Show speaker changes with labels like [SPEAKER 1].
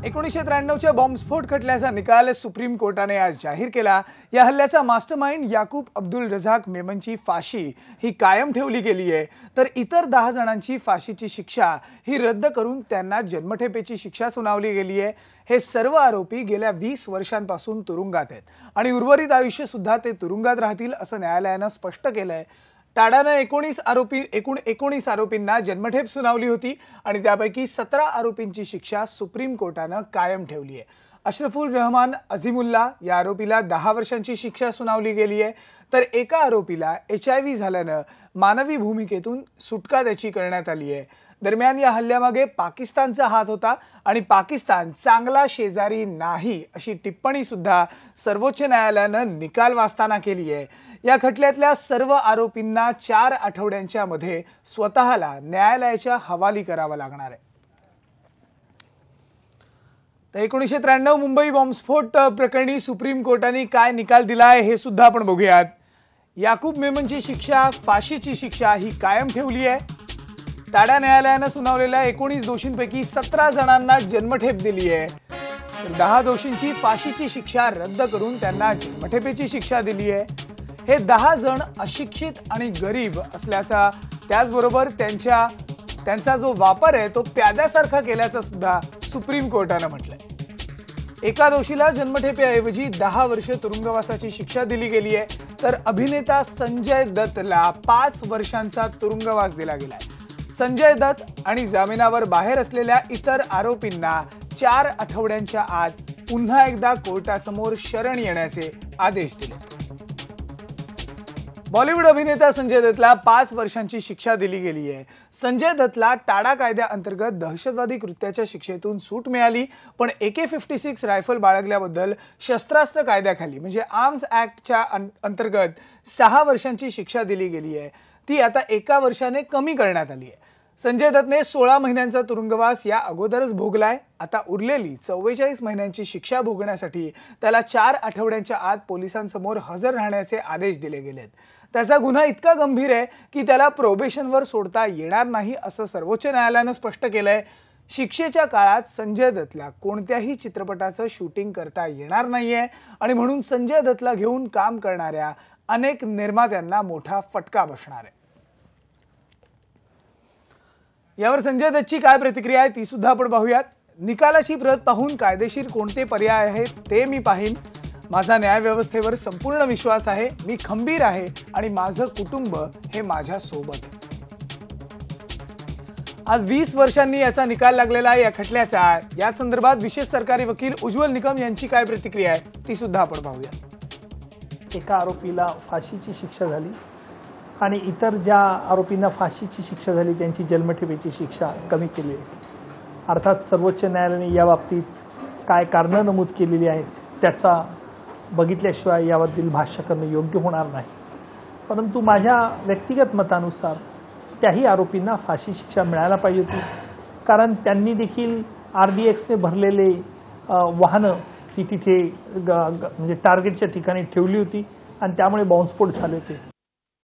[SPEAKER 1] 1993च्या बॉम्बस्फोट खटल्याचा निकाल सुप्रीम कोर्टाने आज जाहीर केला। या हल्ल्याचा मास्टरमाइंड याकूब अब्दुल रझाक मेमनची फाशी ही कायम ठेवली गेली आहे, तर इतर 10 जणांची फाशीची शिक्षा ही रद्द करून त्यांना जन्मठेपेची शिक्षा सुनावली गेली आहे। हे सर्व आरोपी गेल्या 20 वर्षांपासून तुरुंगात आहेत आणि उर्वरित आयुष्य सुद्धा ते तुरुंगात राहतील असं न्यायालयाने स्पष्ट केलंय। टाडाने 19 आरोपींना जन्मठेप सुनावली होती आणि त्यापैकी 17 आरोपींची शिक्षा सुप्रीम कोर्टाने कायम ठेवली आहे। अशरफुल रहमान अझीमुल्ला या आरोपीला 10 वर्षांची शिक्षा सुनावली गेली आहे, तर एका आरोपीला HIV झाल्याने मानवी भूमिकेतून सुटका त्याची करण्यात आली आहे। दरम्यान या हल्ल्यामागे पाकिस्तानचा हात होता आणि पाकिस्तान चांगला शेजारी नाही अशी टिप्पणी सुद्धा सर्वोच्च न्यायालयाने निकाल वाचताना केली आहे। या खटल्यातल्या सर्व आरोपींना 4 आठवड्यांच्या मध्ये स्वतःला न्यायालयाच्या हवाली करावा लागणार आहे। तर 1993 मुंबई बॉम्बस्फोट प्रकरणी सुप्रीम कोर्टाने काय निकाल दिलाय हे सुद्धा आपण बघूयात। याकूब मेमनची शिक्षा, फाशीची शिक्षा ही कायम ठेवली आहे। टाडा न्यायालयाने सुनावलेल्या 19 दोषींपैकी 17 जणांना जन्मठेप दिली आहे, तर 10 दोषींची फाशीची शिक्षा रद्द करून त्यांना जन्मठेपेची शिक्षा दिली आहे। हे 10 जण अशिक्षित आणि गरीब असल्याचा, त्याचबरोबर त्यांचा जो वापर आहे तो प्याद्यासारखा केल्याचं सुद्धा सुप्रीम कोर्टाने म्हटलंय। एका दोषीला जन्मठेपेऐवजी 10 वर्षे तुरुंगवासाची शिक्षा दिली गेली आहे, तर अभिनेता संजय दत्तला 5 वर्षांचा तुरुंगवास दिला गेलाय। संजय दत्त आणि जामिनावर बाहेर असलेल्या इतर आरोपींना 4 आठवड्यांच्या आत पुन्हा एकदा कोर्टासमोर शरण येण्याचे आदेश दिले। बॉलिवूड अभिनेता संजय दत्तला 5 वर्षांची शिक्षा दिली गेली आहे। संजय दत्तला टाडा कायद्याअंतर्गत दहशतवादी कृत्याच्या शिक्षेतून सूट मिळाली, पण AK-56 रायफल बाळगल्याबद्दल शस्त्रास्त्र कायद्याखाली म्हणजे आर्म्स ॲक्टच्या अंतर्गत 6 वर्षांची शिक्षा दिली गेली आहे। ती आता 1 वर्षाने कमी करण्यात आली आहे। संजय दत्तने 16 महिन्यांचा तुरुंगवास या अगोदरच भोगलाय। आता उरलेली 44 महिन्यांची शिक्षा भोगण्यासाठी त्याला 4 आठवड्यांच्या आत पोलिसांसमोर हजर राहण्याचे आदेश दिले गेलेत। त्याचा गुन्हा इतका गंभीर आहे की त्याला प्रोबेशनवर सोडता येणार नाही असं सर्वोच्च न्यायालयाने स्पष्ट केलंय। शिक्षेच्या काळात संजय दत्तला कोणत्याही चित्रपटाचं शूटिंग करता येणार नाहीये आणि म्हणून संजय दत्तला घेऊन काम करणाऱ्या अनेक निर्मात्यांना मोठा फटका बसणार आहे। यावर संजय दत्तची काय प्रतिक्रिया आहे ती सुद्धा आपण पाहूयात। निकालाची प्रत पाहून कायदेशीर कोणते पर्याय आहेत ते मी पाहीन। माझा न्यायव्यवस्थेवर संपूर्ण विश्वास आहे। मी खंबीर आहे आणि माझं कुटुंब हे माझ्या सोबत आहे। आज 20 वर्षांनी याचा निकाल लागलेला आहे या खटल्याचा। या संदर्भात विशेष सरकारी वकील उज्ज्वल निकम यांची काय प्रतिक्रिया आहे ती सुद्धा आपण पाहूया।
[SPEAKER 2] एका आरोपीला फाशीची शिक्षा झाली आणि इतर ज्या आरोपींना फाशीची शिक्षा झाली त्यांची जन्मठेपेची शिक्षा कमी केली आहे। अर्थात सर्वोच्च न्यायालयाने या बाबतीत काय कारणं नमूद केलेली आहेत त्याचा बघितल्याशिवाय याबद्दल भाष्य करणं योग्य होणार नाही, परंतु माझ्या व्यक्तिगत मतानुसार त्याही आरोपींना फाशी शिक्षा मिळायला पाहिजे होती, कारण त्यांनी देखील RDXने भरलेले वाहनं ती तिथे म्हणजे टार्गेटच्या ठिकाणी ठेवली होती आणि त्यामुळे बॉम्बस्फोट झाले होते।